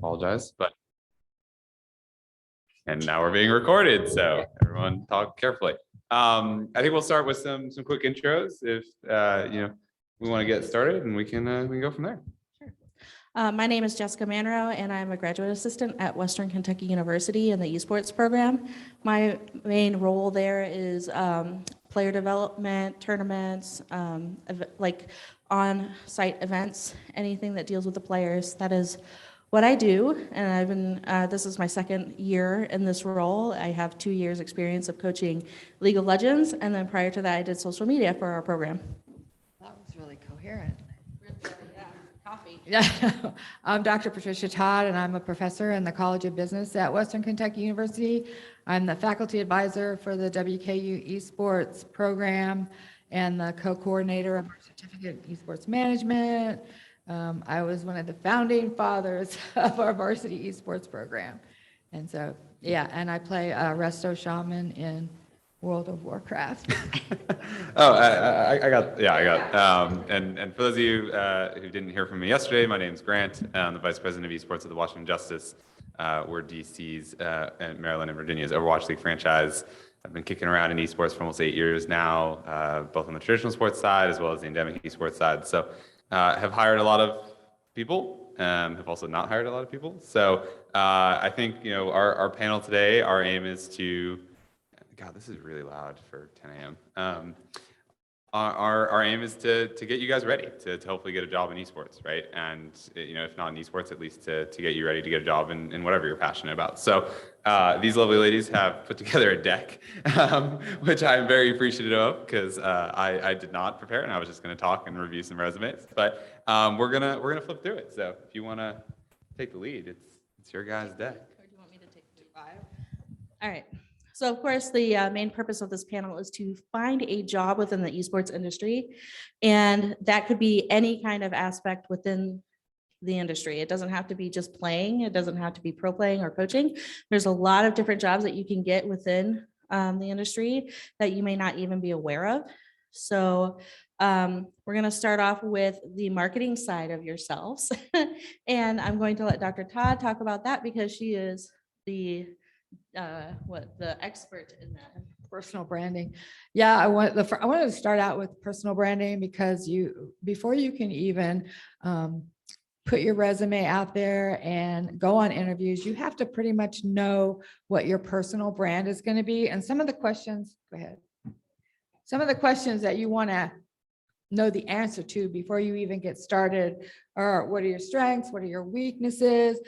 apologize, and now we're being recorded, so everyone talk carefully. I think we'll start with some quick intros if we want to get started, and we can go from there. My name is Jessica Manrow, and I'm a graduate assistant at Western Kentucky University in the esports program. My main role there is player development, tournaments, like on-site events, anything that deals with the players. That is what I do, and I've been. This is my second year in this role. I have 2 years experience of coaching League of Legends, and then prior to that, I did social media for our program. That was really coherent. Coffee. Yeah, I'm Dr. Patricia Todd, and I'm a professor in the College of Business at Western Kentucky University. I'm the faculty advisor for the WKU Esports program and the co-coordinator of our certificate in esports management. I was one of the founding fathers of our varsity esports program. And so, yeah, and I play Resto Shaman in World of Warcraft. I got. And for those of you who didn't hear from me yesterday, my name's Grant. I'm the vice president of esports at the Washington Justice. We're DC's and Maryland and Virginia's Overwatch League franchise. I've been kicking around in esports for almost 8 years now, both on the traditional sports side as well as the endemic esports side. So have hired a lot of people, have also not hired a lot of people. So I think our panel today, our aim is to. God, this is really loud for 10 a.m. Our aim is to get you guys ready to hopefully get a job in esports, right? And if not in esports, at least to get you ready to get a job in whatever you're passionate about. So these lovely ladies have put together a deck, which I'm very appreciative of because I did not prepare and I was just going to talk and review some resumes. But we're gonna flip through it. So if you want to take the lead, it's your guys' deck. Or do you want me to take the 5? All right. So of course, the main purpose of this panel is to find a job within the esports industry. And that could be any kind of aspect within the industry. It doesn't have to be just playing. It doesn't have to be pro playing or coaching. There's a lot of different jobs that you can get within the industry that you may not even be aware of. So we're going to start off with the marketing side of yourselves. And I'm going to let Dr. Todd talk about that because she is the expert in that. Personal branding. Yeah, I wanted to start out with personal branding because before you can even put your resume out there and go on interviews, you have to pretty much know what your personal brand is going to be. And some of the questions that you want to know the answer to before you even get started are: what are your strengths? What are your weaknesses?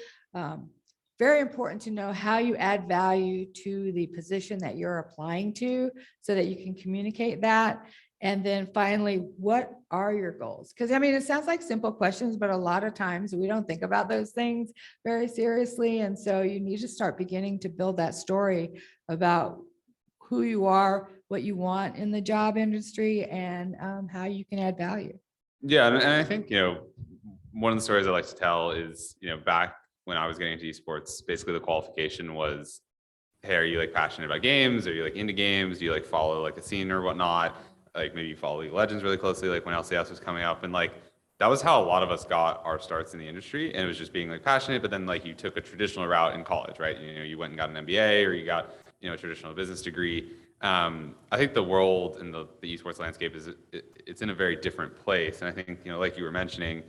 Very important to know how you add value to the position that you're applying to so that you can communicate that. And then finally, what are your goals? Because it sounds like simple questions, but a lot of times we don't think about those things very seriously. And so you need to start beginning to build that story about who you are, what you want in the job industry, and how you can add value. Yeah, and I think, one of the stories I like to tell is, back when I was getting into esports, basically the qualification was, hey, are you passionate about games? Are you into games? Do you follow a scene or whatnot? Maybe you follow League of Legends really closely, when LCS was coming up. And that was how a lot of us got our starts in the industry. And it was just being passionate, but then you took a traditional route in college, right? You went and got an MBA or you got, a traditional business degree. I think the world and the esports landscape it's in a very different place. And I think, like you were mentioning,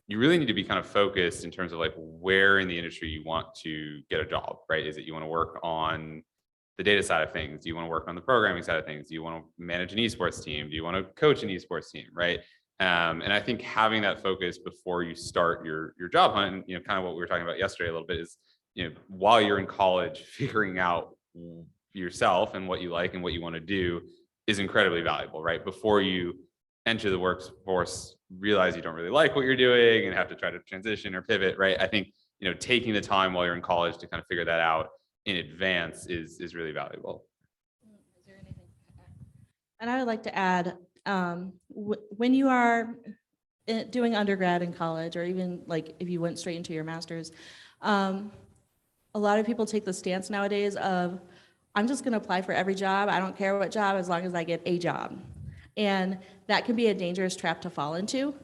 you really need to be kind of focused in terms of where in the industry you want to get a job, right? Is it you want to work on the data side of things? Do you want to work on the programming side of things? Do you want to manage an esports team? Do you want to coach an esports team, right? And I think having that focus before you start your job hunt, kind of what we were talking about yesterday a little bit is, while you're in college, figuring out yourself and what you like and what you want to do is incredibly valuable, right? Before you enter the workforce, realize you don't really like what you're doing and have to try to transition or pivot, right? I think, taking the time while you're in college to kind of figure that out in advance is really valuable. Is there anything? And I would like to add, when you are doing undergrad in college, or even if you went straight into your master's, a lot of people take the stance nowadays of, I'm just going to apply for every job. I don't care what job, as long as I get a job. And that can be a dangerous trap to fall into,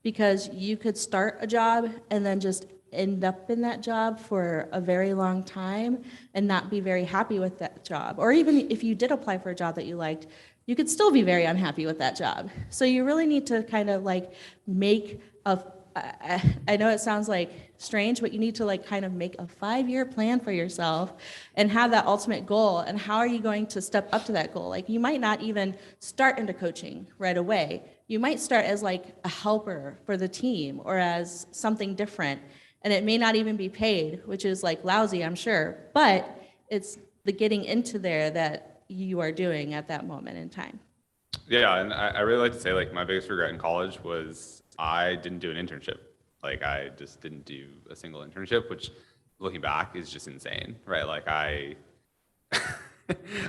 because you could start a job and then just end up in that job for a very long time and not be very happy with that job. Or even if you did apply for a job that you liked, you could still be very unhappy with that job. So you really need to kind of like make I know it sounds like strange, but you need to like kind of make a 5-year plan for yourself and have that ultimate goal. And how are you going to step up to that goal? Like you might not even start into coaching right away. You might start as like a helper for the team or as something different. And it may not even be paid, which is like lousy, I'm sure, but it's the getting into there that you are doing at that moment in time. Yeah, and I really like to say like my biggest regret in college was I didn't do an internship. Like I just didn't do a single internship, which looking back is just insane, right? Like I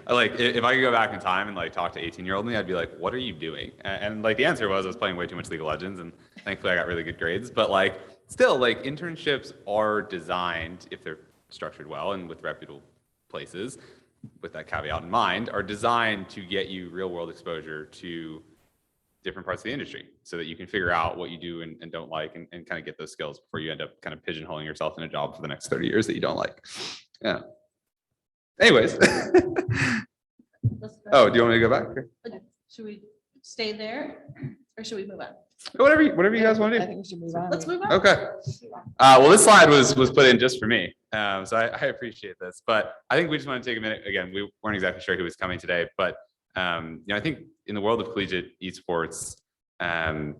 like if I could go back in time and like talk to 18-year-old me, I'd be like, what are you doing? And like the answer was I was playing way too much League of Legends, and thankfully I got really good grades. But like still, like internships are designed, if they're structured well and with reputable places, with that caveat in mind, are designed to get you real world exposure to different parts of the industry so that you can figure out what you do and don't like and kind of get those skills before you end up kind of pigeonholing yourself in a job for the next 30 years that you don't like. Yeah. Anyways. Oh, do you want me to go back? Should we stay there or should we move on? Whatever you guys want to I do. think we should move on. Let's move on. Okay. Well, this slide was put in just for me. So I appreciate this, but I think we just want to take a minute. Again, we weren't exactly sure who was coming today, but I think in the world of collegiate esports, I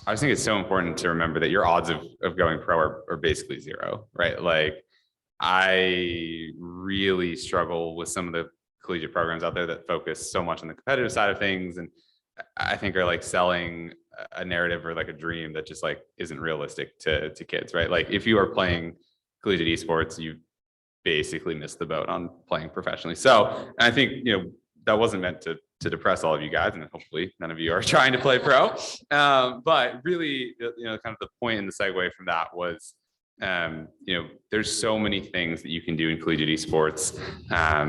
just think it's so important to remember that your odds of going pro are basically zero, right? Like I really struggle with some of the collegiate programs out there that focus so much on the competitive side of things, and I think are like selling a narrative or like a dream that just like isn't realistic to kids, right? Like if you are playing collegiate esports, you basically missed the boat on playing professionally. So I think, that wasn't meant to depress all of you guys, and hopefully none of you are trying to play pro. But really, kind of the point and the segue from that was, there's so many things that you can do in collegiate esports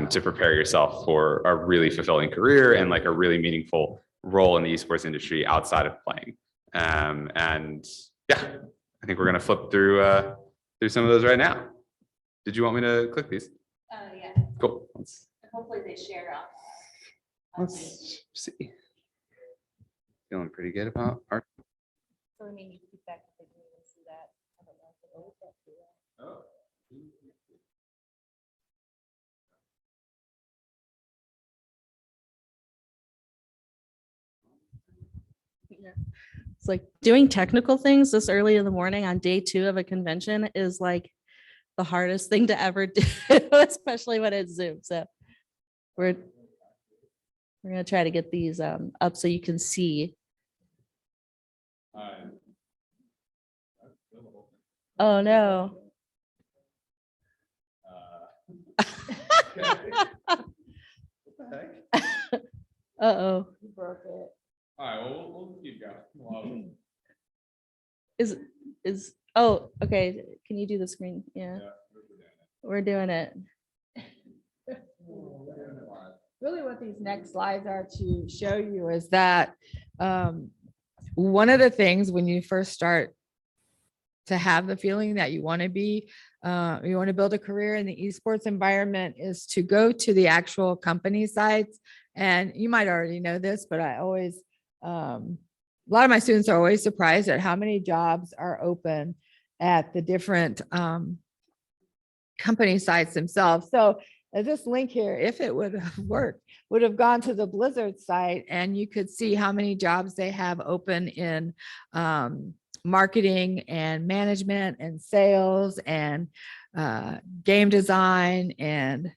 to prepare yourself for a really fulfilling career and like a really meaningful role in the esports industry outside of playing. And yeah, I think we're gonna flip through some of those right now. Did you want me to click these? Yeah. Cool. Hopefully they share off. Let's see. Feeling pretty good about our. So I mean, you keep back if they didn't even see that. I don't know if it will get to that. Oh. Yeah. It's like doing technical things this early in the morning on day 2 of a convention is like the hardest thing to ever do, especially when it's Zoom. So we're going to try to get these up so you can see. Oh no. Uh-oh. You broke it. All right, well, we'll keep going. Is oh, okay. Can you do the screen? Yeah. We're doing it. Really what these next slides are to show you is that one of the things when you first start to have the feeling that you want to build a career in the esports environment is to go to the actual company sites. And you might already know this, but I always, a lot of my students are always surprised at how many jobs are open at the different company sites themselves. So this link here, if it would have worked, would have gone to the Blizzard site, and you could see how many jobs they have open in marketing and management and sales and game design. And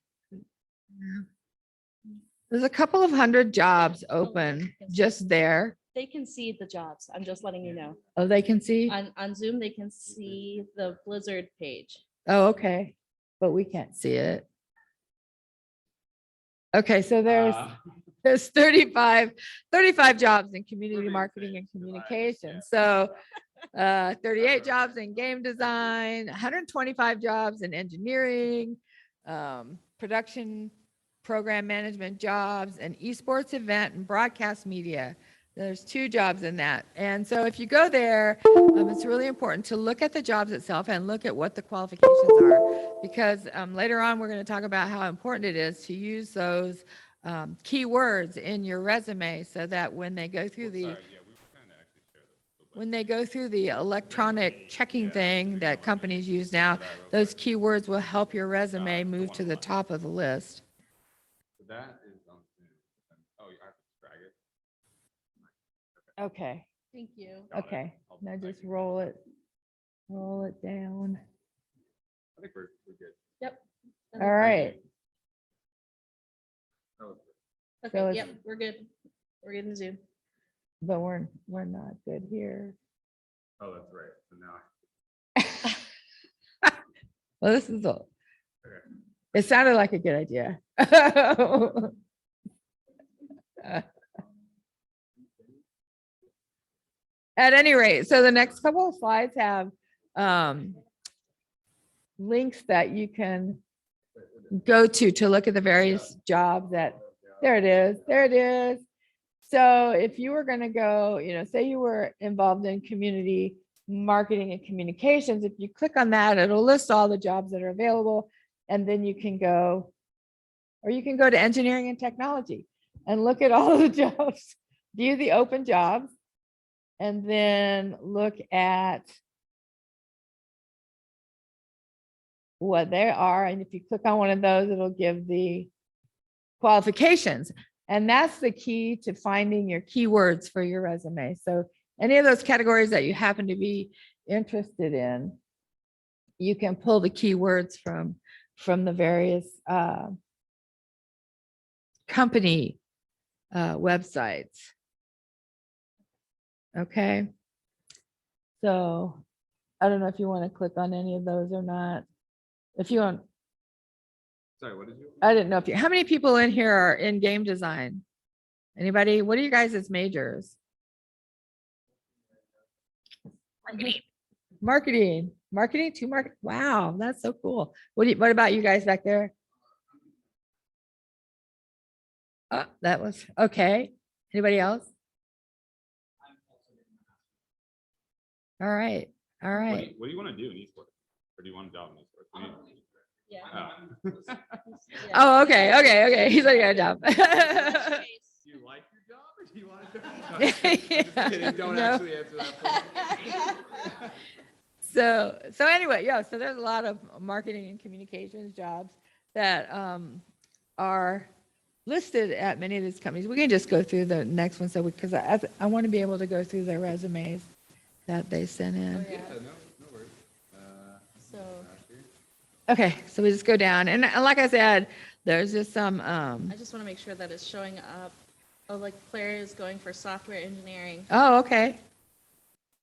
there's a couple of hundred jobs open just there. They can see the jobs. I'm just letting you know. Oh, they can see? On Zoom, they can see the Blizzard page. Oh, okay. But we can't see it. Okay, so there's 35 jobs in community marketing and communication. So 38 jobs in game design, 125 jobs in engineering, production, program management jobs, and esports event and broadcast media. There's 2 jobs in that. And so if you go there, it's really important to look at the jobs itself and look at what the qualifications are. Because later on, we're going to talk about how important it is to use those keywords in your resume so that when they go through the electronic checking thing that companies use now, those keywords will help your resume move to the top of the list. That is on Zoom. Oh, you have to drag it. Okay. Thank you. Got it. Okay. I'll- Now I just can- roll it down. I think we're good. Yep. All right. That was good. So Okay, it's- yep, we're good. We're good in Zoom. But we're not good here. Oh, that's right. So now, Well, this is all. Okay. It sounded like a good idea. At any rate, so the next couple of slides have links that you can go to look at the various jobs that, there it is, there it is. So if you were going to go, say you were involved in community marketing and communications, if you click on that, it'll list all the jobs that are available. And then you can go, or you can go to engineering and technology and look at all of the jobs, view the open jobs, and then look at what they are. And if you click on one of those, it'll give the qualifications. And that's the key to finding your keywords for your resume. So any of those categories that you happen to be interested in, you can pull the keywords from the various company websites. Okay. So I don't know if you want to click on any of those or not. If you want, sorry, what did you? I didn't know if you, how many people in here are in game design? Anybody? What are you guys' majors? Marketing, 2 market. Wow, that's so cool. What about you guys back there? That was okay. Anybody else? All right. All right. What do you want to do in esports? Or do you want a job in esports? What do you- Yeah. Oh. Oh, okay. He's like, got a job. Do you like your job or do you want to? No, just kidding. Don't No. actually answer that. So anyway, yeah, so there's a lot of marketing and communications jobs that are listed at many of these companies. We can just go through the next one. So because I want to be able to go through their resumes that they sent in. Oh, yeah. No worries. So, Okay, so we just go down. And like I said, there's just some, I just want to make sure that it's showing up. Oh, like Claire is going for software engineering. oh, okay,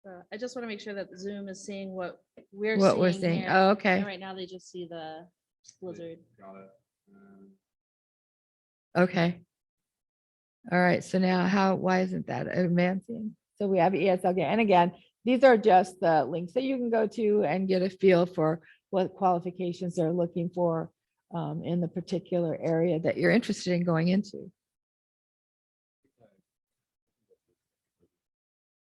So I just want to make sure that Zoom is seeing what we're what we're seeing seeing. here. Oh, And okay, right now they just see the blizzard. Got it. okay. All right, so now why isn't that advancing? So we have ESL game. And again, these are just the links that you can go to and get a feel for what qualifications they're looking for in the particular area that you're interested in going into.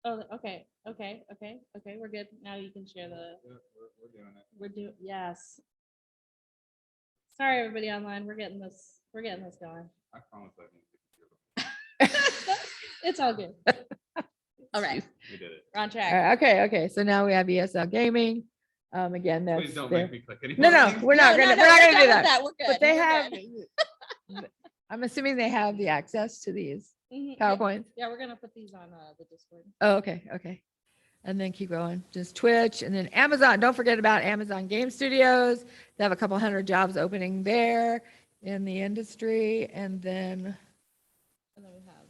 Oh, okay. We're good. Now you can share the, We're doing it. we're doing, yes. Sorry, everybody online. We're getting this going. I promise I can. It's all good. All right, We did it. we're on All track. right, okay. So now we have ESL gaming. Again, that's. Please don't their- make me click any No, more no, links. we're not No, gonna, no, we're not we're gonna do done with that. We're good. But they We're have, good. I'm assuming they have the access to these Mhm, PowerPoints. Yeah, we're gonna put these on the Discord. Oh, okay. And then keep going, just Twitch and then Amazon. Don't forget about Amazon Game Studios. They have a couple hundred jobs opening there in the industry. And then And then we have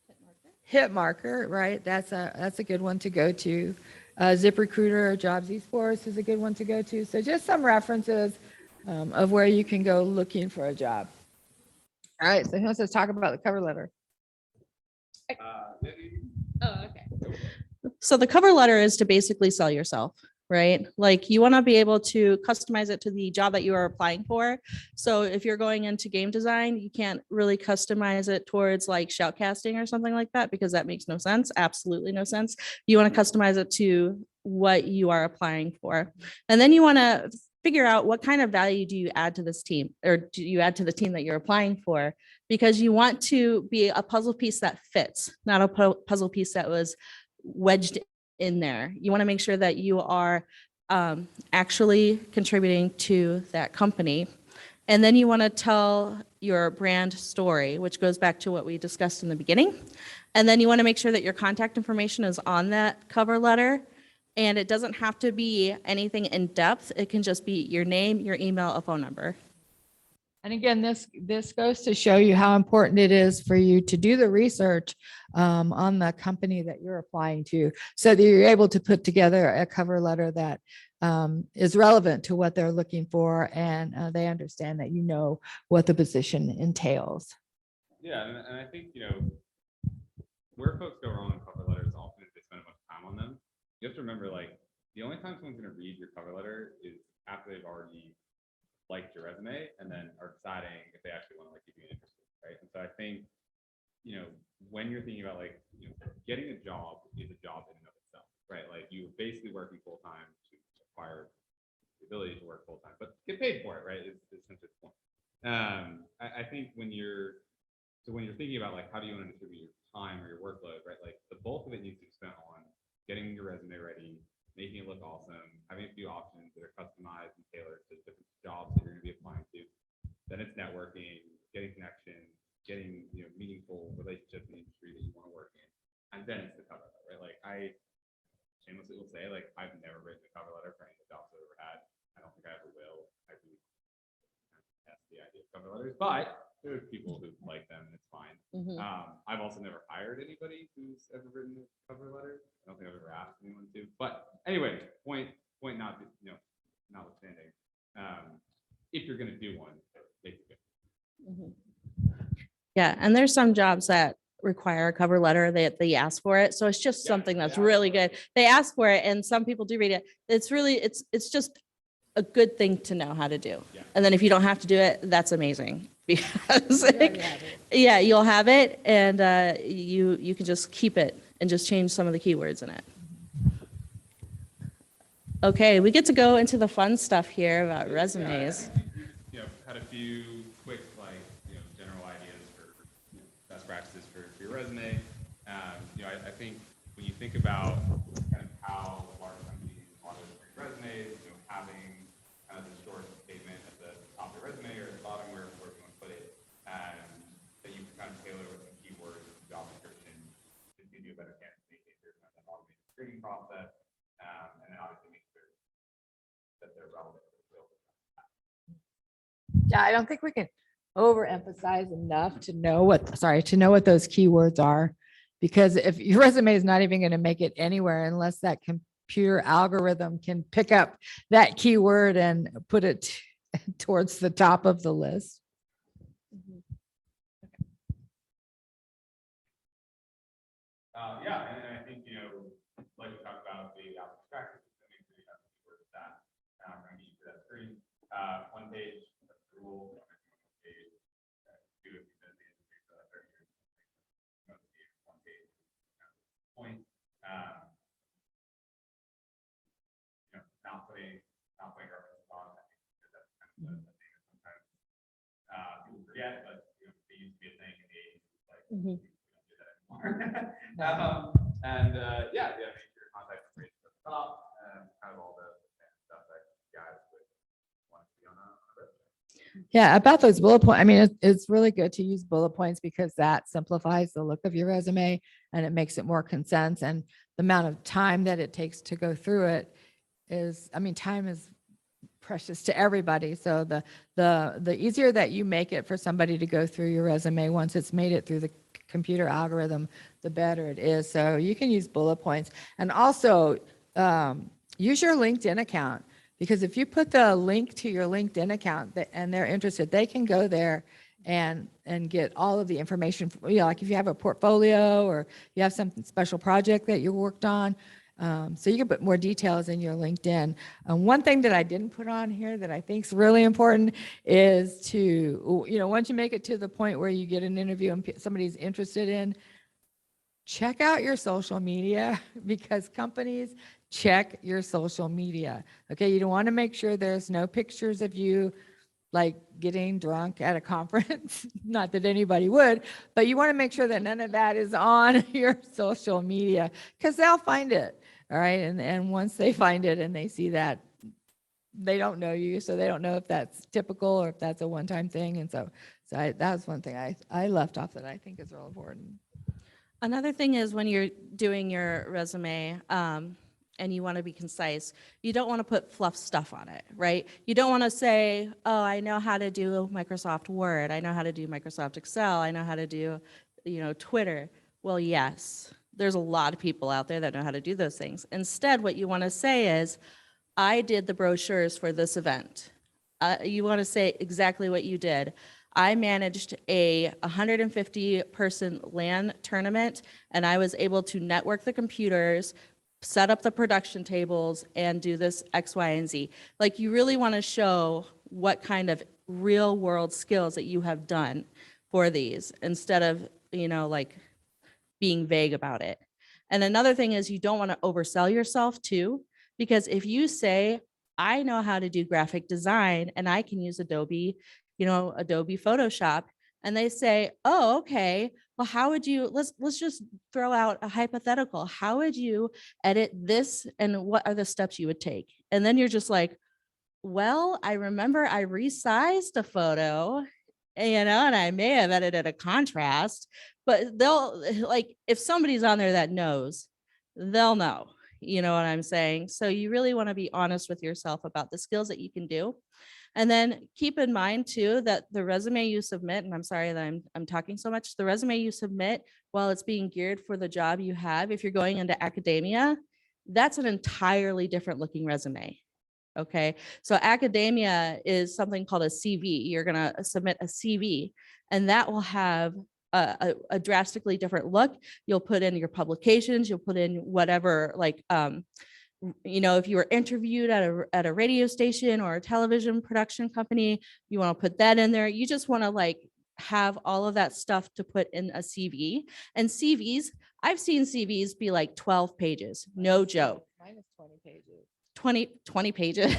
hit marker. Hit Marker, right? That's a good one to go to. ZipRecruiter, Jobs Esports is a good one to go to. So just some references of where you can go looking for a job. All right, so who wants to talk about the cover letter? Oh, okay. So the cover letter is to basically sell yourself. right? Like you want to be able to customize it to the job that you are applying for. So if you're going into game design, you can't really customize it towards like shoutcasting or something like that because that makes no sense. Absolutely no sense. You want to customize it to what you are applying for. And then you want to figure out what kind of value do you add to this team or do you add to the team that you're applying for? Because you want to be a puzzle piece that fits, not a puzzle piece that was wedged in there. You want to make sure that you are actually contributing to that company. And then you want to tell your brand story, which goes back to what we discussed in the beginning. And then you want to make sure that your contact information is on that cover letter. And it doesn't have to be anything in depth. It can just be your name, your email, a phone number. And again, this goes to show you how important it is for you to do the research on the company that you're applying to, so that you're able to put together a cover letter that is relevant to what they're looking for, and they understand that you know what the position entails. Yeah, and I think, where folks go wrong in cover letters often is they spend a bunch of time on them. You have to remember, like, the only time someone's going to read your cover letter is after they've already liked your resume and then are deciding if they actually want to like keep you interested, right? And so I think, when you're thinking about like, getting a job is a job in and of itself, right? Like you're basically working full time to acquire the ability to work full time, but get paid for it, right? Is essentially the point. I think when you're thinking about like how do you want to distribute your time or your workload, right? Like the bulk of it needs to be spent on getting your resume ready, making it look awesome, having a few options that are customized and tailored to different jobs that you're going to be applying to. Then it's networking, getting connections, getting meaningful relationships in the industry that you want to work in, and then it's the cover letter, right? Like I shamelessly will say, like I've never written a cover letter for any of the jobs I've ever had. I don't think I ever will. I really test the idea of cover letters, but there's people who like them and it's fine. I've also never hired anybody who's ever written a cover letter. I don't think I've ever asked anyone to. But anyway, point not notwithstanding. If you're going to do one, make it good. Yeah, and there's some jobs that require a cover letter that they ask for it. So it's just something that's really good. They ask for it, and some people do read it. It's just a good thing to know how to do. Yeah. And then if you don't have to do it, that's amazing because yeah, you'll have it, and you can just keep it and just change some of the keywords in it. Okay, we get to go into the fun stuff here about resumes. Yeah, had a few quick general ideas for best practices for your resume. I think when you think about kind of how large companies want to create resumes, having kind of the short statement at the top of the resume or at the bottom where you want to put it, that you can kind of tailor with some keywords, job description, to give you a better chance to make it through kind of that automated screening process, and then obviously make sure that they're relevant to the field. Yeah, I don't think we can overemphasize enough to know what those keywords are, because if your resume is not even going to make it anywhere unless that computer algorithm can pick up that keyword and put it towards the top of the list. Yeah, and I think, like we talked about the outreach practices, make sure you have keywords that are going to be for that screen. One page, that's the rule. Page, two if you said the industry, so that's one page, point. Not putting references on. I think that's kind of the thing that sometimes people forget, but they used to be a thing in the 80s. Like, we don't do that anymore. Make sure your contact information at the top, kind of all the stuff that guys would want to see on a resume. Yeah, about those bullet points. I mean, it's really good to use bullet points because that simplifies the look of your resume and it makes it more concise. And the amount of time that it takes to go through it is, time is precious to everybody. So the easier that you make it for somebody to go through your resume, once it's made it through the computer algorithm, the better it is. So you can use bullet points, and also use your LinkedIn account, because if you put the link to your LinkedIn account and they're interested, they can go there and get all of the information. Like if you have a portfolio or you have some special project that you worked on, So you can put more details in your LinkedIn. One thing that I didn't put on here that I think is really important is to, once you make it to the point where you get an interview and somebody's interested in, check out your social media because companies check your social media. Okay, you don't want to make sure there's no pictures of you like getting drunk at a conference. Not that anybody would, but you want to make sure that none of that is on your social media because they'll find it. All right. And once they find it and they see that, they don't know you. So they don't know if that's typical or if that's a one-time thing. And so that was one thing I left off that I think is real important. Another thing is when you're doing your resume, and you want to be concise, you don't want to put fluff stuff on it, right? You don't want to say, oh, I know how to do Microsoft Word. I know how to do Microsoft Excel. I know how to do, Twitter. Well, yes, there's a lot of people out there that know how to do those things. Instead, what you want to say is, I did the brochures for this event. You want to say exactly what you did. I managed a 150-person LAN tournament, and I was able to network the computers, set up the production tables, and do this X, Y, and Z. Like, you really want to show what kind of real world skills that you have done for these instead of, like being vague about it. And another thing is you don't want to oversell yourself too, because if you say, I know how to do graphic design and I can use Adobe, Adobe Photoshop, and they say, oh, okay, well, how would you, let's just throw out a hypothetical. How would you edit this and what are the steps you would take? And then you're just like, well, I remember I resized a photo, and I may have edited a contrast, but they'll, like, if somebody's on there that knows, they'll know, you know what I'm saying? So you really want to be honest with yourself about the skills that you can do. And then keep in mind too, that the resume you submit, and I'm sorry that I'm talking so much, the resume you submit, while it's being geared for the job you have, if you're going into academia, that's an entirely different looking resume. Okay, so academia is something called a CV. You're going to submit a CV, and that will have a drastically different look. You'll put in your publications, you'll put in whatever, like, if you were interviewed at a radio station or a television production company, you want to put that in there. You just want to like have all of that stuff to put in a CV. And CVs, I've seen CVs be like 12 pages, no joke. Mine is 20 pages. 20 pages.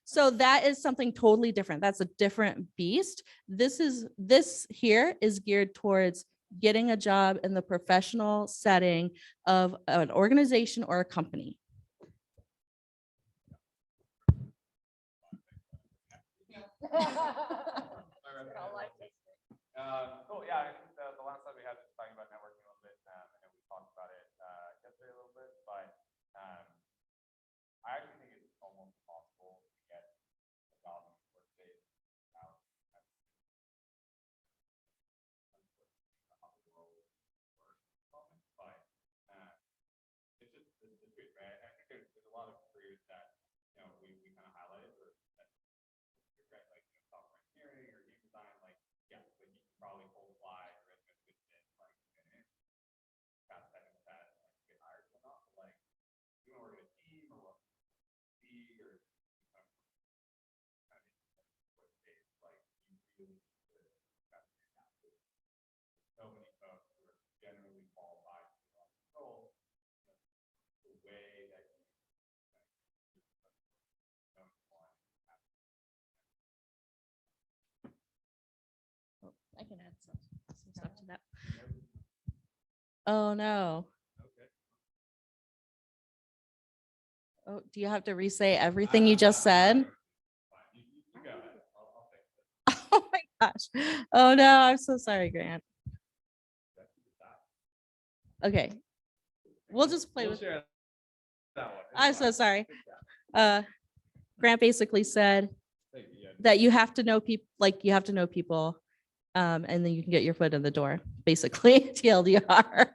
So that is something totally different. That's a different beast. This here is geared towards getting a job in the professional setting of an organization or a company. Cool. Yeah, I think the last time we had was talking about networking a little bit. I know we talked about it yesterday a little bit, but I actually think it's almost impossible to get a job in the workplace without how the world works. But it's just the truth, right? I think there's a lot of careers that we kind of highlighted, or that like software engineering or game design, like yeah, like you can probably hold fly or like fast technical that like get hired or not. But like you want to work in a team or be or kind of like you really so many folks who are generally qualified to control the way that you I can add some stuff to that. Oh no. Okay. Oh, do you have to re-say everything you just said? You go ahead. I'll fix it. Oh my gosh. Oh no, I'm so sorry, Grant. Okay. We'll just play with share that one. I'm so sorry. Grant basically said Yeah. that you have to know people, and then you can get your foot in the door, basically. TLDR.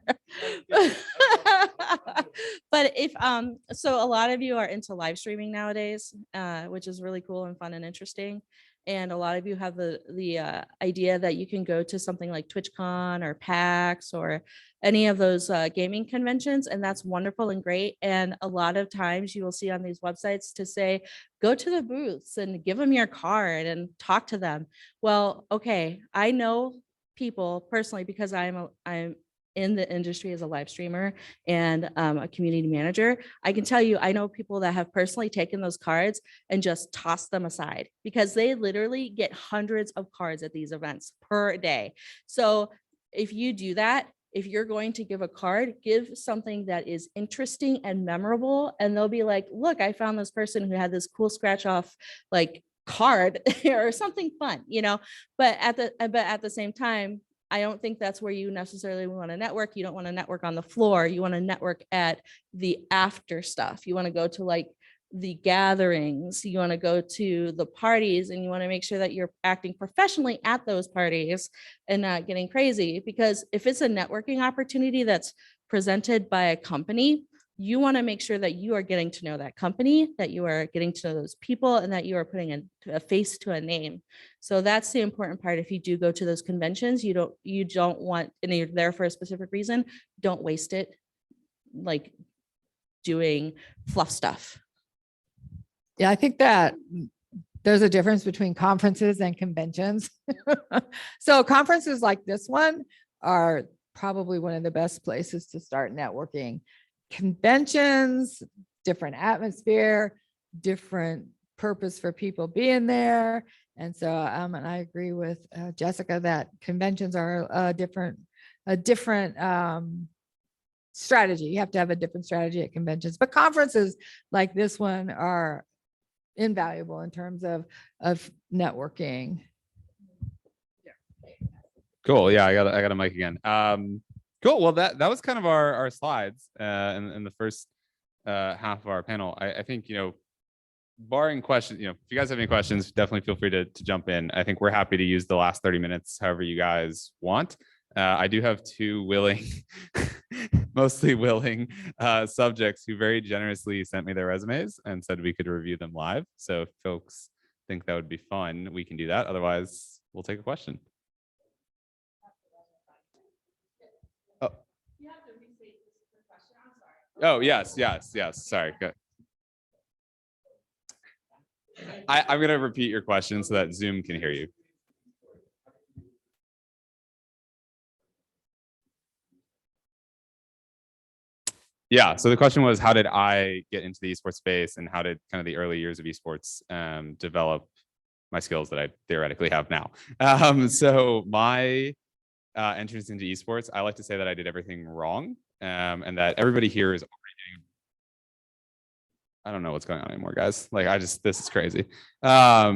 But if so a lot of you are into live streaming nowadays, which is really cool and fun and interesting. And a lot of you have the idea that you can go to something like TwitchCon or PAX or any of those gaming conventions, and that's wonderful and great. And a lot of times you will see on these websites to say, go to the booths and give them your card and talk to them. Well, okay, I know people personally because I'm in the industry as a live streamer and a community manager. I can tell you, I know people that have personally taken those cards and just tossed them aside because they literally get hundreds of cards at these events per day. So if you do that, if you're going to give a card, give something that is interesting and memorable, and they'll be like, look, I found this person who had this cool scratch off like card or something fun, you know. But at the same time, I don't think that's where you necessarily want to network. You don't want to network on the floor. You want to network at the after stuff. You want to go to like the gatherings. You want to go to the parties, and you want to make sure that you're acting professionally at those parties and not getting crazy. Because if it's a networking opportunity that's presented by a company, you want to make sure that you are getting to know that company, that you are getting to know those people, and that you are putting a face to a name. So that's the important part. If you do go to those conventions, you don't want, and you're there for a specific reason, don't waste it like doing fluff stuff. Yeah, I think that there's a difference between conferences and conventions. So conferences like this one are probably one of the best places to start networking. Conventions, different atmosphere, different purpose for people being there. And so, and I agree with Jessica that conventions are a different strategy. You have to have a different strategy at conventions, but conferences like this one are invaluable in terms of networking. Cool. Yeah, I got a mic again. Cool. Well, that was kind of our slides in the first half of our panel. I think, you know, barring questions, you know, if you guys have any questions, definitely feel free to jump in. I think we're happy to use the last 30 minutes however you guys want. I do have two willing, mostly willing subjects who very generously sent me their resumes and said we could review them live. So if folks think that would be fun, we can do that. Otherwise, we'll take a question. Oh, yes. Sorry. Good. I'm going to repeat your question so that Zoom can hear you. Yeah. So the question was, how did I get into the esports space, and how did kind of the early years of esports develop my skills that I theoretically have now? So my entrance into esports, I like to say that I did everything wrong, and that everybody here is already doing. I don't know what's going on anymore, guys. Like, this is crazy. I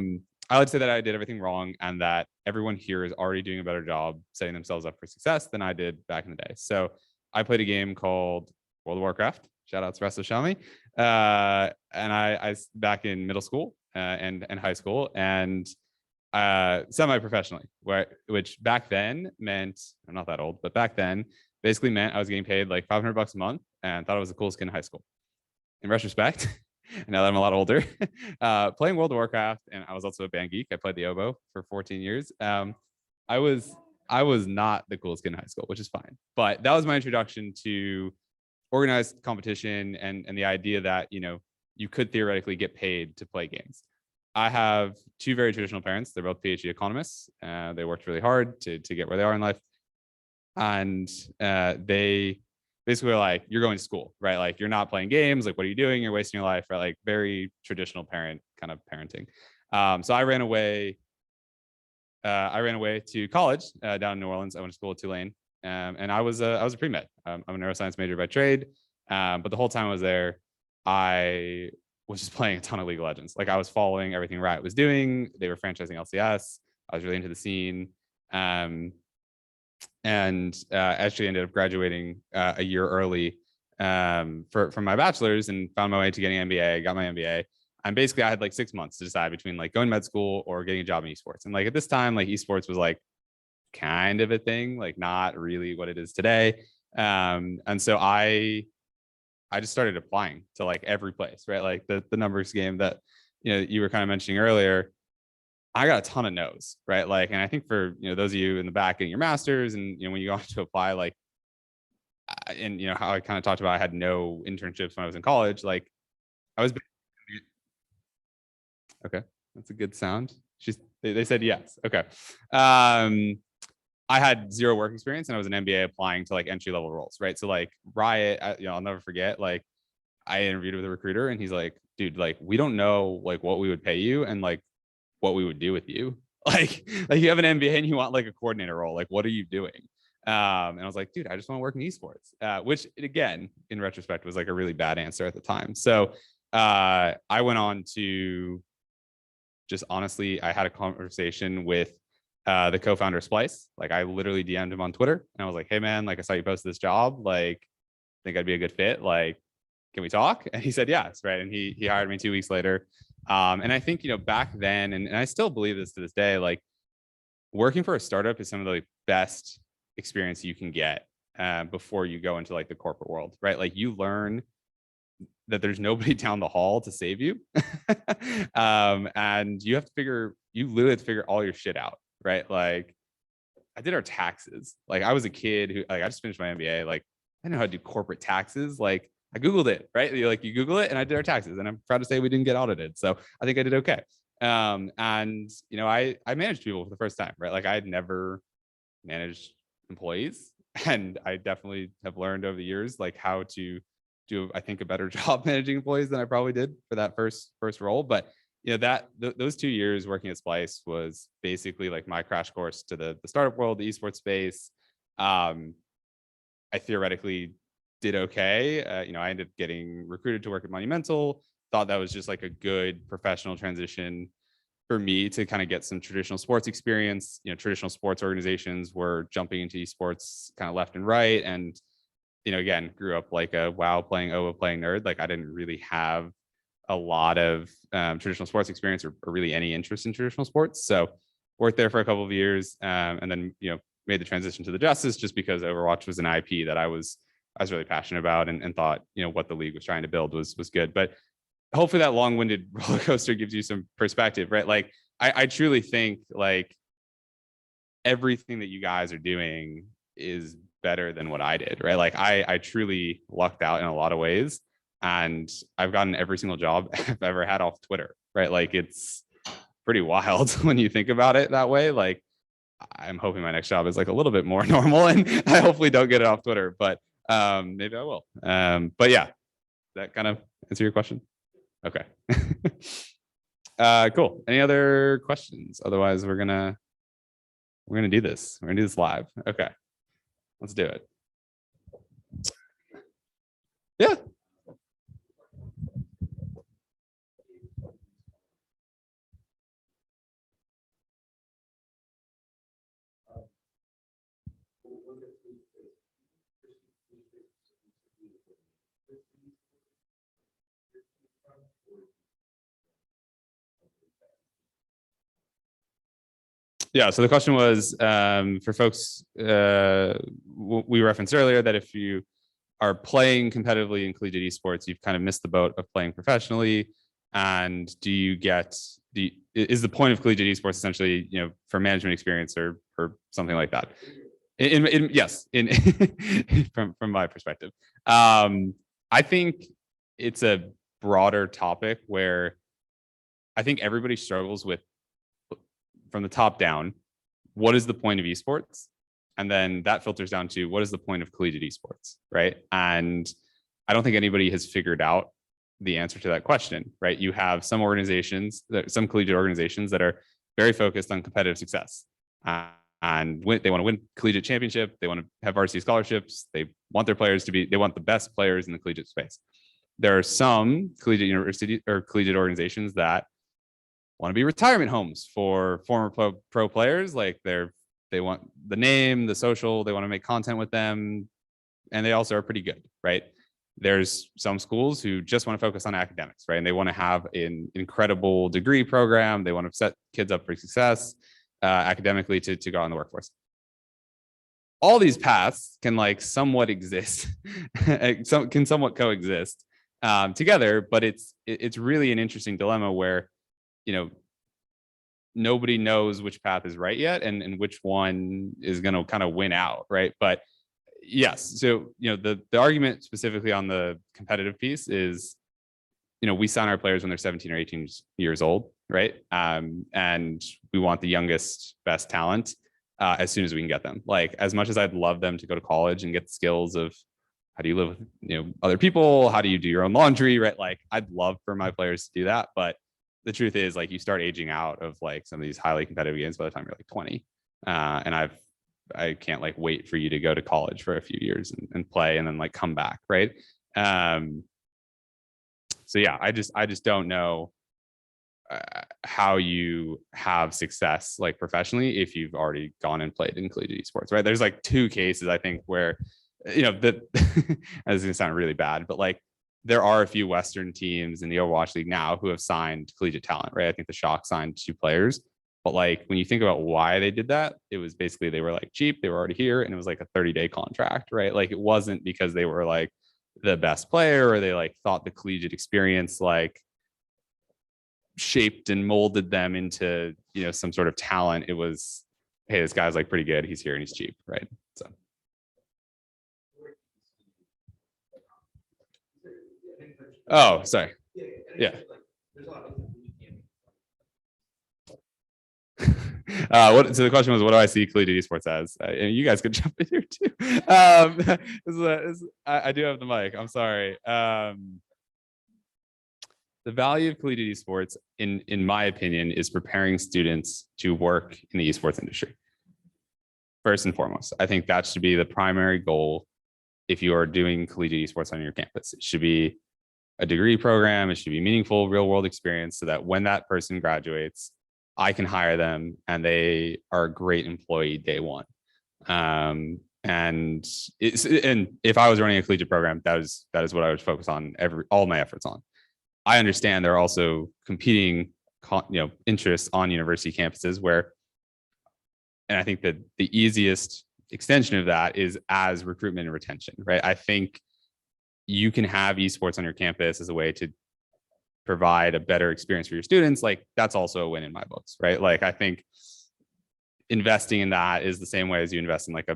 like to say that I did everything wrong, and that everyone here is already doing a better job setting themselves up for success than I did back in the day. So I played a game called World of Warcraft. Shout out to Resto Xiaomi. And I back in middle school and high school, and semi-professionally, which back then meant, I'm not that old, but back then basically meant I was getting paid like $500 a month and thought I was the coolest kid in high school. In retrospect, now that I'm a lot older, playing World of Warcraft, and I was also a band geek. I played the oboe for 14 years. I was not the coolest kid in high school, which is fine. But that was my introduction to organized competition and the idea that, you know, you could theoretically get paid to play games. I have two very traditional parents. They're both PhD economists. They worked really hard to get where they are in life. And they basically were like, you're going to school, right? Like, you're not playing games. Like, what are you doing? You're wasting your life, right? Like, very traditional parent kind of parenting. So I ran away. I ran away to college down in New Orleans. I went to school at Tulane, and I was a pre-med. I'm a neuroscience major by trade, but the whole time I was there, I was just playing a ton of League of Legends. Like, I was following everything Riot was doing. They were franchising LCS. I was really into the scene, and actually ended up graduating a year early from my bachelor's, and found my way to getting an MBA. Got my MBA. And basically I had like 6 months to decide between like going to med school or getting a job in esports. And like at this time, like esports was like kind of a thing, like not really what it is today. And so I I just started applying to like every place, right? Like the numbers game that, you were kind of mentioning earlier. I got a ton of no's, right? Like, and I think for, those of you in the back getting your masters and, when you go on to apply, like, and how I kind of talked about, I had no internships when I was in college. Like I was, okay, that's a good sound. They said yes. Okay. I had zero work experience and I was an MBA applying to like entry level roles, right? So like Riot, I'll never forget, like I interviewed with a recruiter and he's like, dude, like we don't know like what we would pay you and like what we would do with you. Like you have an MBA and you want like a coordinator role. Like, what are you doing? And I was like, dude, I just want to work in esports, which again, in retrospect was like a really bad answer at the time. So I went on to just honestly, I had a conversation with the co-founder of Splice. Like I literally DM'd him on Twitter and I was like, hey man, like I saw you posted this job. Like, I think I'd be a good fit. Like, can we talk? And he said yes, right? And he hired me 2 weeks later. And I think, back then, and I still believe this to this day, like working for a startup is some of the like, best experience you can get before you go into like the corporate world, right? Like you learn that there's nobody down the hall to save you. And you literally have to figure all your shit out, right? Like I did our taxes. Like I was a kid who, like, I just finished my MBA. Like I know how to do corporate taxes. Like I Googled it, right? You Google it and I did our taxes and I'm proud to say we didn't get audited. So I think I did okay. And, I managed people for the first time, right? Like I had never managed employees and I definitely have learned over the years, like how to do, I think, a better job managing employees than I probably did for that first role. But, those 2 years working at Splice was basically like my crash course to the startup world, the esports space. I theoretically did okay. I ended up getting recruited to work at Monumental. Thought that was just like a good professional transition for me to kind of get some traditional sports experience. Traditional sports organizations were jumping into esports kind of left and right. And, again, grew up like a WoW playing, OVA playing nerd. Like I didn't really have a lot of traditional sports experience or really any interest in traditional sports. So worked there for a couple of years and then, made the transition to the Justice just because Overwatch was an IP that I was really passionate about and thought, what the league was trying to build was good. But hopefully that long-winded roller coaster gives you some perspective, right? Like I truly think like everything that you guys are doing is better than what I did, right? Like I truly lucked out in a lot of ways and I've gotten every single job I've ever had off Twitter, right? Like it's pretty wild when you think about it that way. Like I'm hoping my next job is like a little bit more normal and I hopefully don't get it off Twitter, but maybe I will. But yeah, that kind of answer your question. Okay. Cool. Any other questions? Otherwise, we're gonna do this. We're gonna do this live. Okay. Let's do it. Yeah. Yeah, so the question was for folks we referenced earlier that if you are playing competitively in collegiate esports, you've kind of missed the boat of playing professionally. And is the point of collegiate esports essentially, for management experience or something like that? Yes, from my perspective. I think it's a broader topic where I think everybody struggles with, from the top down, what is the point of esports? And then that filters down to what is the point of collegiate esports, right? And I don't think anybody has figured out the answer to that question, right? You have some collegiate organizations that are very focused on competitive success. And they want to win collegiate championship. They want to have varsity scholarships. They want their players they want the best players in the collegiate space. There are some collegiate university or collegiate organizations that want to be retirement homes for former pro players. Like they want the name, the social, they want to make content with them. And they also are pretty good, right? There's some schools who just want to focus on academics, right? And they want to have an incredible degree program. They want to set kids up for success academically to go out in the workforce. all these paths can like somewhat exist, can somewhat coexist together, but it's really an interesting dilemma where, you know, nobody knows which path is right yet and which one is going to kind of win out, right? But yes, so you know, the argument specifically on the competitive piece is, you know, we sign our players when they're 17 or 18 years old, right? And we want the youngest, best talent as soon as we can get them. Like, as much as I'd love them to go to college and get the skills of how do you live with, you know, other people, how do you do your own laundry, right? Like, I'd love for my players to do that, but the truth is, like, you start aging out of like some of these highly competitive games by the time you're like 20. And I can't like wait for you to go to college for a few years and play and then like come back, right? So yeah, I just don't know how you have success like professionally if you've already gone and played in collegiate esports, right? There's like two cases I think where, you know, that this is gonna sound really bad, but like there are a few Western teams in the Overwatch League now who have signed collegiate talent, right? I think the Shock signed 2 players, but like when you think about why they did that, it was basically they were like cheap, they were already here, and it was like a 30-day contract, right? Like it wasn't because they were like the best player or they like thought the collegiate experience like shaped and molded them into, you know, some sort of talent. It was, hey, this guy's like pretty good, he's here and he's cheap, right? So oh, sorry. Yeah. So the question was, what do I see collegiate esports as? And you guys could jump in here too. I do have the mic. I'm sorry. The value of collegiate esports, in my opinion, is preparing students to work in the esports industry. First and foremost, I think that should be the primary goal if you are doing collegiate esports on your campus. It should be a degree program. It should be meaningful real world experience so that when that person graduates, I can hire them and they are a great employee day one. And if I was running a collegiate program, that is what I would focus on all my efforts on. I understand there are also competing, you know, interests on university campuses where, and I think that the easiest extension of that is as recruitment and retention, right? I think you can have esports on your campus as a way to provide a better experience for your students. Like that's also a win in my books, right? Like I think investing in that is the same way as you invest in like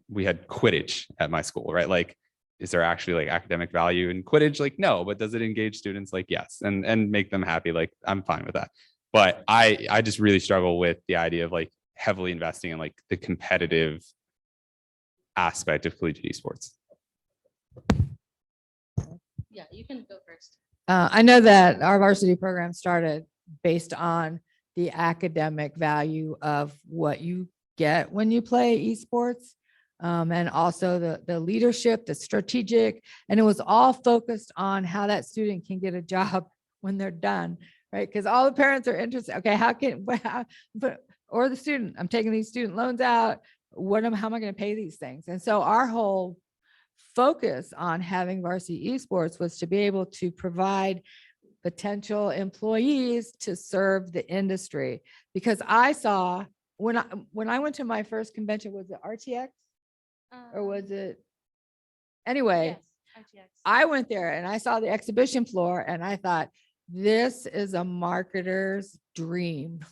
we had Quidditch at my school, right? Like, is there actually like academic value in Quidditch? Like, no, but does it engage students? Like, yes, and make them happy. Like, I'm fine with that. But I just really struggle with the idea of like heavily investing in like the competitive aspect of collegiate esports. Yeah, you can go first. I know that our varsity program started based on the academic value of what you get when you play esports, and also the leadership, the strategic, and it was all focused on how that student can get a job when they're done, right? Because all the parents are interested. Okay, or the student, I'm taking these student loans out. How am I going to pay these things? And so our whole focus on having varsity esports was to be able to provide potential employees to serve the industry. Because I saw when I went to my first convention, was it RTX or was it anyway? Yes, RTX. I went there and I saw the exhibition floor and I thought, this is a marketer's dream.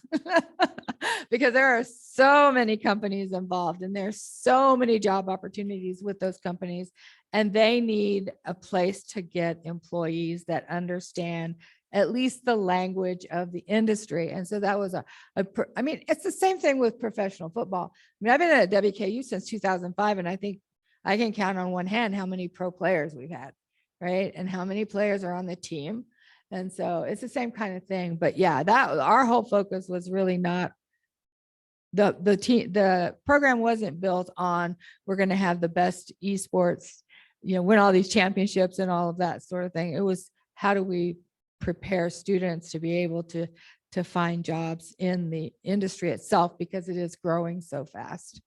Because there are so many companies involved and there's so many job opportunities with those companies, and they need a place to get employees that understand at least the language of the industry. And so that was I mean, it's the same thing with professional football. I mean, I've been at WKU since 2005, and I think I can count on one hand how many pro players we've had, right? And how many players are on the team. And so it's the same kind of thing. But yeah, our whole focus was really not the program wasn't built on we're going to have the best esports, you know, win all these championships and all of that sort of thing. It was, how do we prepare students to be able to find jobs in the industry itself, because it is growing so fast.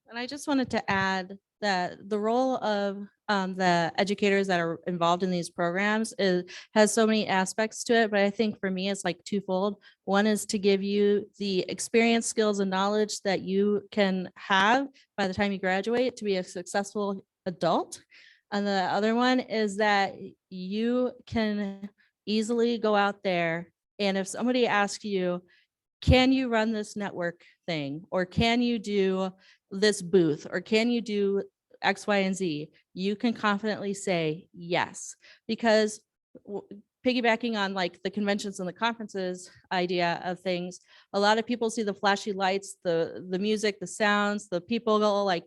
And I just wanted to add that the role of the educators that are involved in these programs has so many aspects to it, but I think for me, it's like twofold. One is to give you the experience, skills, and knowledge that you can have by the time you graduate to be a successful adult. And the other one is that you can easily go out there, and if somebody asks you, can you run this network thing? Or can you do this booth? Or can you do X, Y, and Z? You can confidently say yes, because piggybacking on like the conventions and the conferences idea of things, a lot of people see the flashy lights, the music, the sounds, the people go like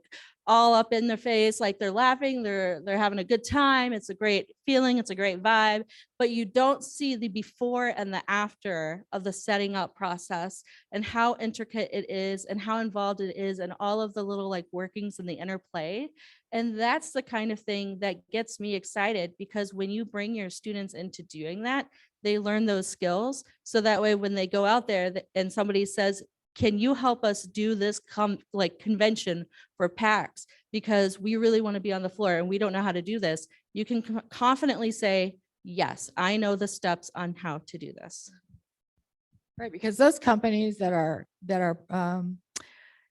all up in their face, like they're laughing, they're having a good time. It's a great feeling, it's a great vibe, but you don't see the before and the after of the setting up process and how intricate it is and how involved it is and all of the little like workings and the interplay. And that's the kind of thing that gets me excited, because when you bring your students into doing that, they learn those skills. So that way, when they go out there and somebody says, can you help us do this convention for PAX? Because we really want to be on the floor and we don't know how to do this. You can confidently say, yes, I know the steps on how to do this. Right, because those companies that are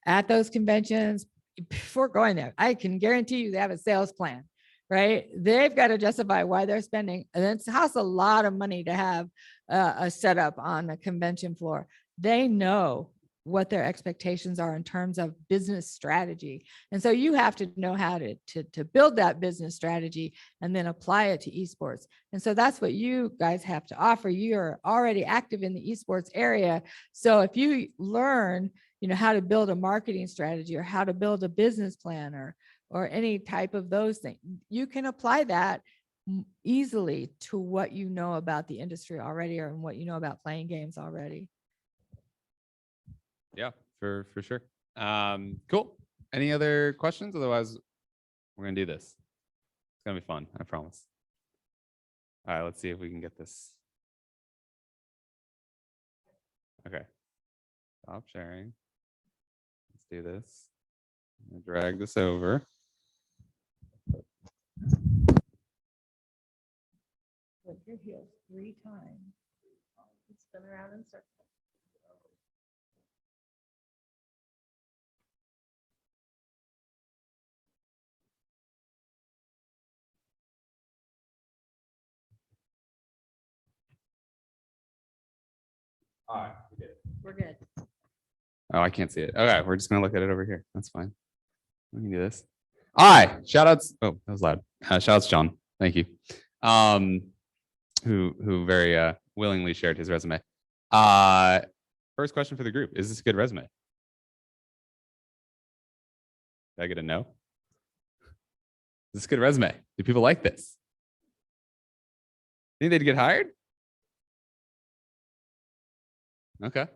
at those conventions, before going there, I can guarantee you they have a sales plan, right? They've got to justify why they're spending, and it costs a lot of money to have a setup on the convention floor. They know what their expectations are in terms of business strategy. And so you have to know how to build that business strategy and then apply it to esports. And so that's what you guys have to offer. You're already active in the esports area. So if you learn, how to build a marketing strategy or how to build a business plan or any type of those things, you can apply that easily to what you know about the industry already or what you know about playing games already. Yeah, for sure. Cool. Any other questions? Otherwise, we're gonna do this. It's gonna be fun, I promise. All right, let's see if we can get this. Okay. Stop sharing. Let's do this. I'm gonna drag this over. Put your heels 3 times. Spin around in circles. All right, we did it. We're good. Oh, I can't see it. Okay, we're just gonna look at it over here. That's fine. We can do this. All right, shout outs. Oh, that was loud. Shout outs, John. Thank you. Who very willingly shared his resume. First question for the group: is this a good resume? Did I get a no? Is this a good resume? Do people like this? Think they'd get hired? Okay.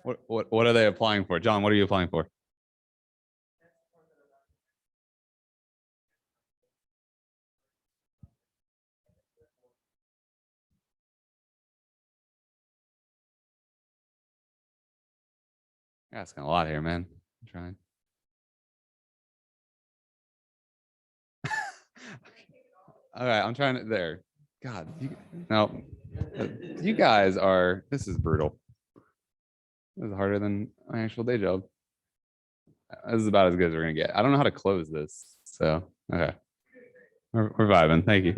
What are they applying for? John, what are you applying for? You're asking a lot here, man. I'm trying. All right, I'm trying to there. God, you guys are, this is brutal. This is harder than my actual day job. This is about as good as we're gonna get. I don't know how to close this. So okay. We're vibing. Thank you.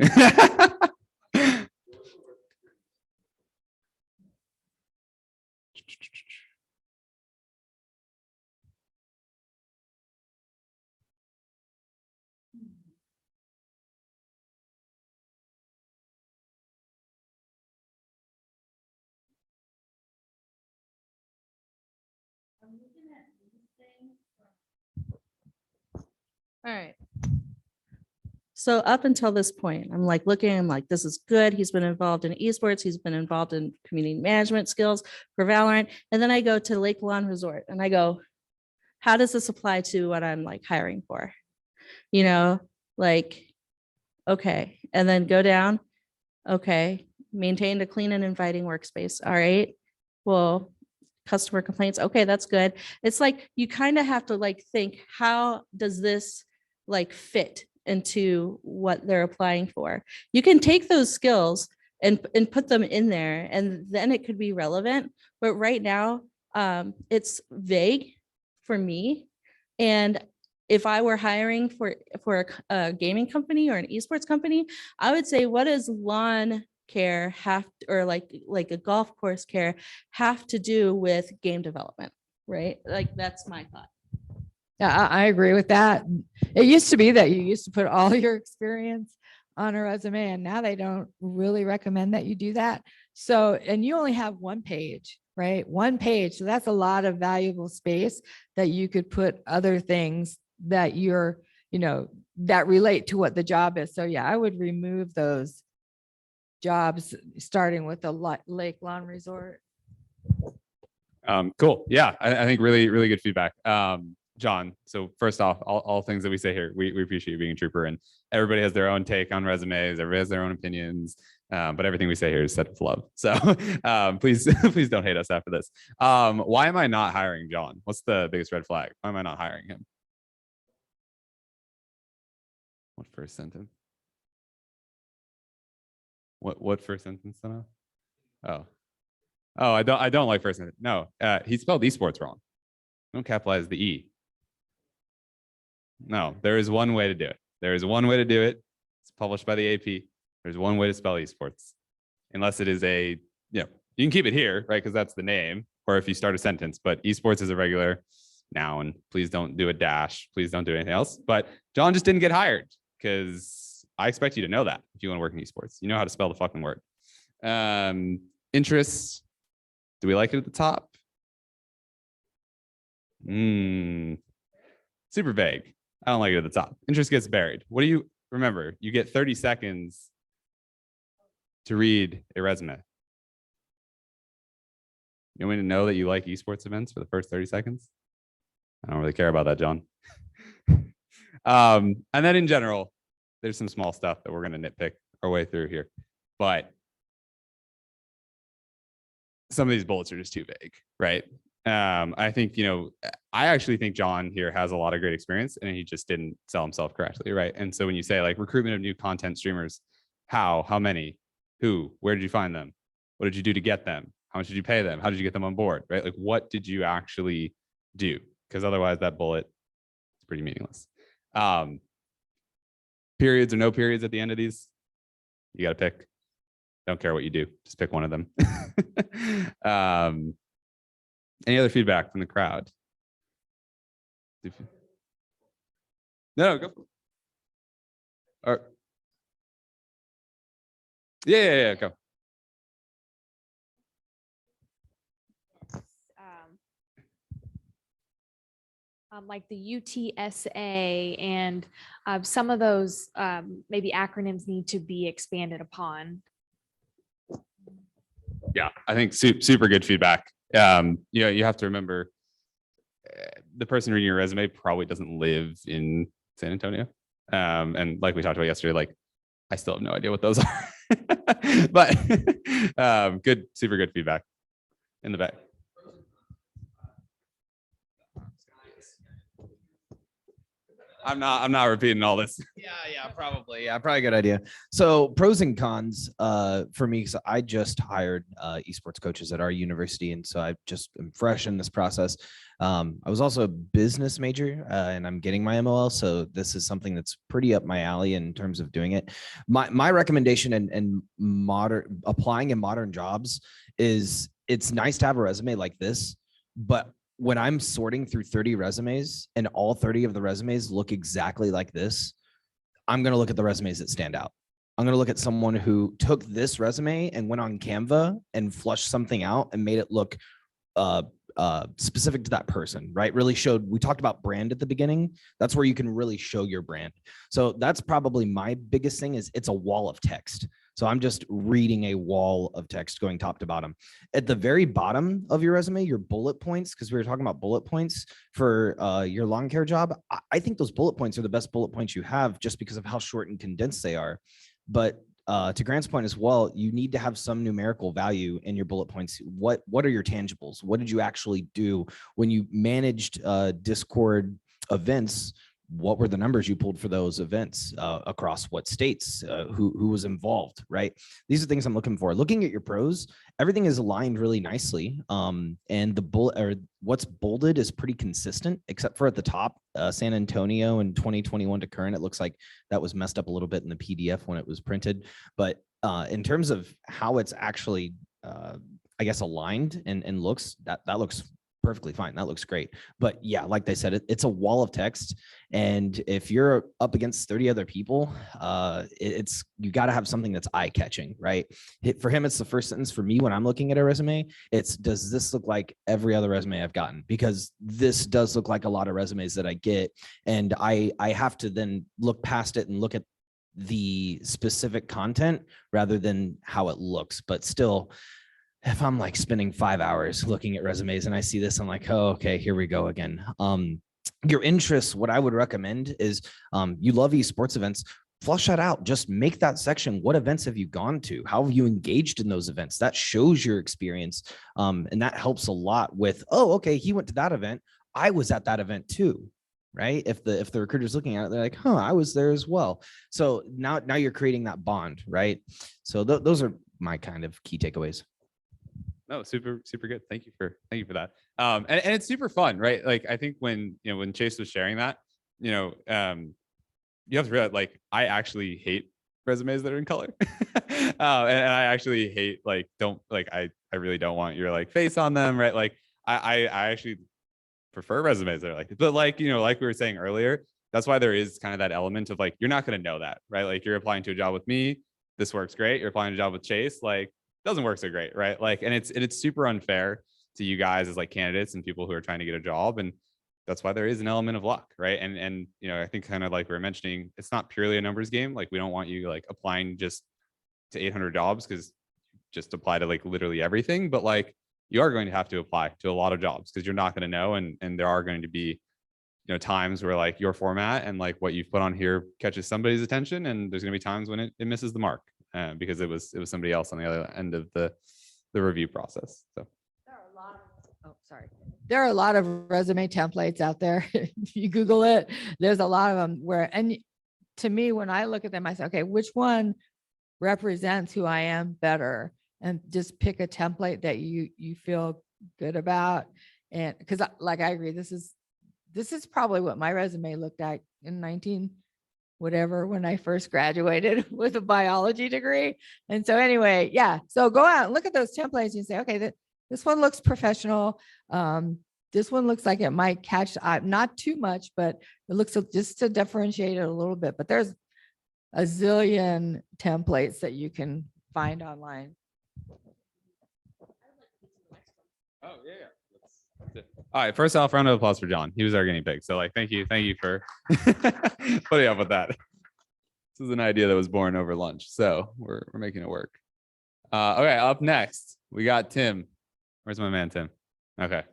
All right. So up until this point, I'm like looking, I'm like, this is good. He's been involved in esports. He's been involved in community management skills for Valorant. And then I go to Lake Lawn Resort and I go, how does this apply to what I'm like hiring for? Like, okay. And then go down. Okay. Maintained a clean and inviting workspace. All right. Well, customer complaints. Okay, that's good. It's like you kind of have to like think, how does this like fit into what they're applying for? You can take those skills and put them in there, and then it could be relevant. But right now, it's vague for me. And if I were hiring for a gaming company or an esports company, I would say, what does lawn care have or like a golf course care have to do with game development, right? Like that's my thought. Yeah, I agree with that. It used to be that you used to put all your experience on a resume, and now they don't really recommend that you do that. So, and you only have one page, right? One page. So that's a lot of valuable space that you could put other things that you're, that relate to what the job is. So yeah, I would remove those jobs, starting with the lake lawn resort. Cool. Yeah, I think really, really good feedback. John, so first off, all things that we say here, we appreciate you being a trooper, and everybody has their own take on resumes, everybody has their own opinions, but everything we say here is said with love. So please don't hate us after this. Why am I not hiring John? What's the biggest red flag? Why am I not hiring him? What first sentence? What first sentence? Oh, I don't like first sentence. No, he spelled esports wrong. Don't capitalize the E. No, there is one way to do it. There is one way to do it. It's published by the AP. There's one way to spell esports, unless it is you can keep it here, right? Because that's the name, or if you start a sentence, but esports is a regular noun. Please don't do a dash. Please don't do anything else. But John just didn't get hired because I expect you to know that if you want to work in esports. You know how to spell the fucking word. Interests. Do we like it at the top? Super vague. I don't like it at the top. Interest gets buried. What do you remember? You get 30 seconds to read a resume. You want me to know that you like esports events for the first 30 seconds? I don't really care about that, John. And then in general, there's some small stuff that we're going to nitpick our way through here. But some of these bullets are just too vague, right? I think, I actually think John here has a lot of great experience, and he just didn't sell himself correctly, right? And so when you say like recruitment of new content streamers, how many, who, where did you find them? What did you do to get them? How much did you pay them? How did you get them on board, right? Like, what did you actually do? Because otherwise that bullet is pretty meaningless. Periods or no periods at the end of these, you got to pick. Don't care what you do, just pick one of them. Any other feedback from the crowd? No, go. Or, yeah, go. Like the UTSA and some of those maybe acronyms need to be expanded upon. Yeah, I think super good feedback. You have to remember the person reading your resume probably doesn't live in San Antonio. And like we talked about yesterday, like I still have no idea what those are. But super good feedback in the back. I'm not repeating all this. Yeah, probably. Yeah, probably a good idea. So pros and cons for me, because I just hired esports coaches at our university, and so I just am fresh in this process. I was also a business major, and I'm getting my MOL, so this is something that's pretty up my alley in terms of doing it. My recommendation and applying in modern jobs is it's nice to have a resume like this, but when I'm sorting through 30 resumes and all 30 of the resumes look exactly like this, I'm going to look at the resumes that stand out. I'm going to look at someone who took this resume and went on Canva and flushed something out and made it look specific to that person, right? Really showed, we talked about brand at the beginning. That's where you can really show your brand. So that's probably my biggest thing is it's a wall of text. So I'm just reading a wall of text going top to bottom. At the very bottom of your resume, your bullet points, because we were talking about bullet points for your lawn care job. I think those bullet points are the best bullet points you have just because of how short and condensed they are. But to Grant's point as well, you need to have some numerical value in your bullet points. What are your tangibles? What did you actually do when you managed Discord events? What were the numbers you pulled for those events across what states? Who was involved, right? These are things I'm looking for. Looking at your pros, everything is aligned really nicely. And the bullet or what's bolded is pretty consistent, except for at the top, San Antonio in 2021 to current. It looks like that was messed up a little bit in the PDF when it was printed. But in terms of how it's actually, I guess, aligned and looks, that looks perfectly fine. That looks great. But yeah, like they said, it's a wall of text. And if you're up against 30 other people, you got to have something that's eye catching, right? For him, it's the first sentence. For me, when I'm looking at a resume, it's, does this look like every other resume I've gotten? Because this does look like a lot of resumes that I get. And I have to then look past it and look at the specific content rather than how it looks. But still, if I'm like spending 5 hours looking at resumes and I see this, I'm like, oh, okay, here we go again. Your interests, what I would recommend is you love esports events, flush that out. Just make that section. What events have you gone to? How have you engaged in those events? That shows your experience. And that helps a lot with, oh, okay, he went to that event. I was at that event too. Right. If the recruiter's looking at it, they're like, huh, I was there as well. So now you're creating that bond. Right. So those are my kind of key takeaways. No, super good. Thank you for that. And it's super fun, right? Like, I think when Chase was sharing that, you have to realize, like, I actually hate resumes that are in color. And I actually hate, like, I really don't want your like face on them, right? Like, I actually prefer resumes that are like, but like, like we were saying earlier, that's why there is kind of that element of like, you're not going to know that, right? Like, you're applying to a job with me, this works great. You're applying to a job with Chase, like, doesn't work so great, right? Like, and it's super unfair to you guys as like candidates and people who are trying to get a job. And that's why there is an element of luck, right? And I think kind of like we were mentioning, it's not purely a numbers game. Like, we don't want you like applying just to 800 jobs because just apply to like literally everything. But like, you are going to have to apply to a lot of jobs because you're not going to know. And there are going to be, times where like your format and like what you've put on here catches somebody's attention. And there's going to be times when it misses the mark. Because it was somebody else on the other end of the review process. So there are a lot of resume templates out there. If you Google it, there's a lot of them and to me, when I look at them, I say, okay, which one represents who I am better? And just pick a template that you feel good about. And because like I agree, this is probably what my resume looked like in 19 whatever when I first graduated with a biology degree. And so anyway, yeah. So go out and look at those templates and say, okay, this one looks professional. This one looks like it might catch the eye, not too much, but it looks just to differentiate it a little bit. But there's a zillion templates that you can find online. Oh yeah. All right. First off, round of applause for John. He was our guinea pig. So like, thank you for putting up with that. This is an idea that was born over lunch. So we're making it work. Okay. Up next, we got Tim. Where's my man, Tim? Okay.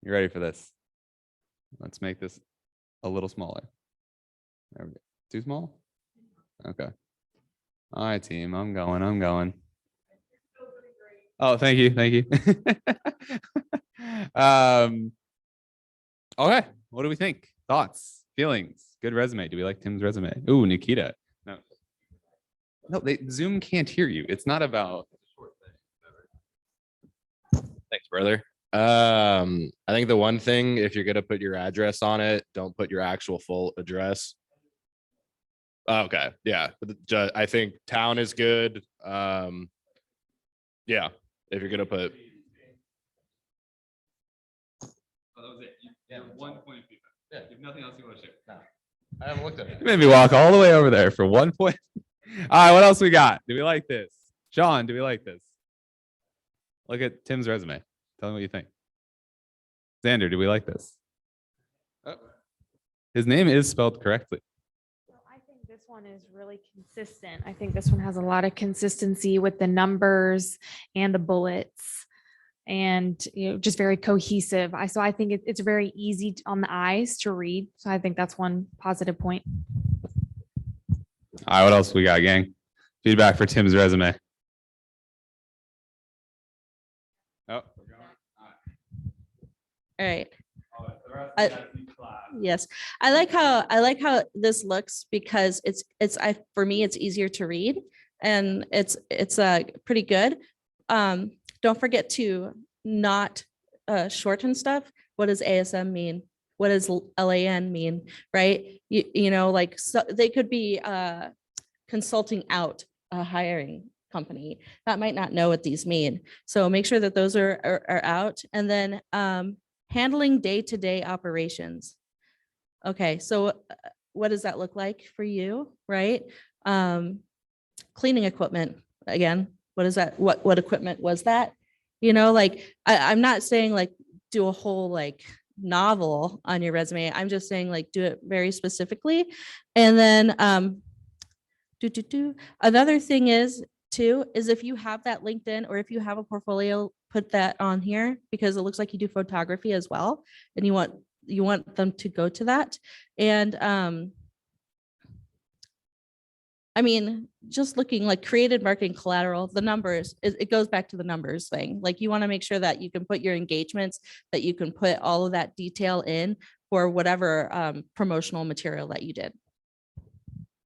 You ready for this? Let's make this a little smaller. There we go. Too small? Okay. All right, team. I'm going. Oh, thank you. Okay. What do we think? Thoughts, feelings? Good resume. Do we like Tim's resume? Ooh, Nikita. No, Zoom can't hear you. It's not about. Thanks, brother. I think the one thing, if you're gonna put your address on it, don't put your actual full address. Okay, yeah, but I think town is good. Yeah, if you're gonna put. Oh, that was it. Yeah, 1 point of feedback. Yeah, you have nothing else you want to share. No, I haven't looked at it. You made me walk all the way over there for 1 point. All right, what else we got? Do we like this? Sean, do we like this? Look at Tim's resume. Tell me what you think. Xander, do we like this? Oh. His name is spelled correctly. I think this one is really consistent. I think this one has a lot of consistency with the numbers and the bullets, and just very cohesive. So I think it's very easy on the eyes to read. So I think that's one positive point. All right, what else we got, gang? Feedback for Tim's resume. Oh, All right. Yes, I like how this looks because for me, it's easier to read and it's pretty good. Don't forget to not shorten stuff. What does ASM mean? What does LAN mean? Right? You know, like, so they could be consulting out a hiring company that might not know what these mean. So make sure that those are out. And then handling day-to-day operations. Okay, so what does that look like for you, right? Cleaning equipment, again, what is that? What equipment was that? You know, like, I'm not saying like do a whole like novel on your resume. I'm just saying like do it very specifically. And then another thing is too, is if you have that LinkedIn or if you have a portfolio, put that on here because it looks like you do photography as well. And you want them to go to that. And I mean, just looking like created marketing collateral, the numbers, it goes back to the numbers thing. Like, you want to make sure that you can put your engagements, that you can put all of that detail in for whatever promotional material that you did.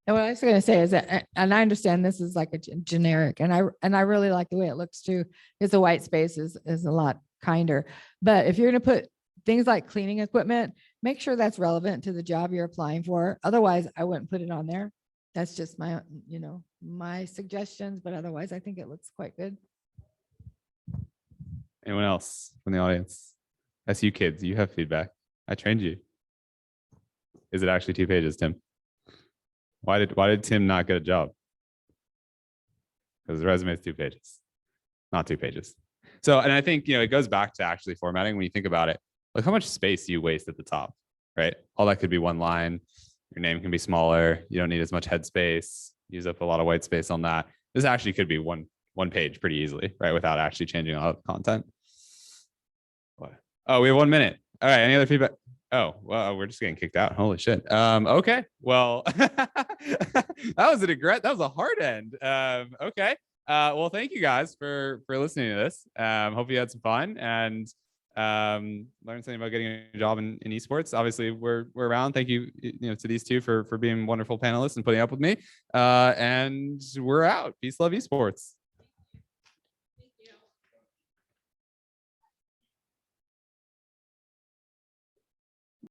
And what I was going to say is that, and I understand this is like a generic, and I really like the way it looks too, is the white space is a lot kinder. But if you're going to put things like cleaning equipment, make sure that's relevant to the job you're applying for. Otherwise, I wouldn't put it on there. That's just my, my suggestions, but otherwise I think it looks quite good. Anyone else from the audience? That's you kids. You have feedback. I trained you. Is it actually 2 pages, Tim? Why did Tim not get a job? Because the resume is 2 pages, not 2 pages. So, and I think, it goes back to actually formatting. When you think about it, like how much space you waste at the top, right? All that could be one line. Your name can be smaller. You don't need as much head space. Use up a lot of white space on that. This actually could be one page pretty easily, right? Without actually changing a lot of content. What? Oh, we have 1 minute. All right. Any other feedback? Oh, well, we're just getting kicked out. Holy shit. Okay. Well, that was a hard end. Okay. Well, thank you guys for listening to this. Hope you had some fun and learn something about getting a job in esports. Obviously, we're around. Thank you, to these two for being wonderful panelists and putting up with me. And we're out. Peace, love, esports.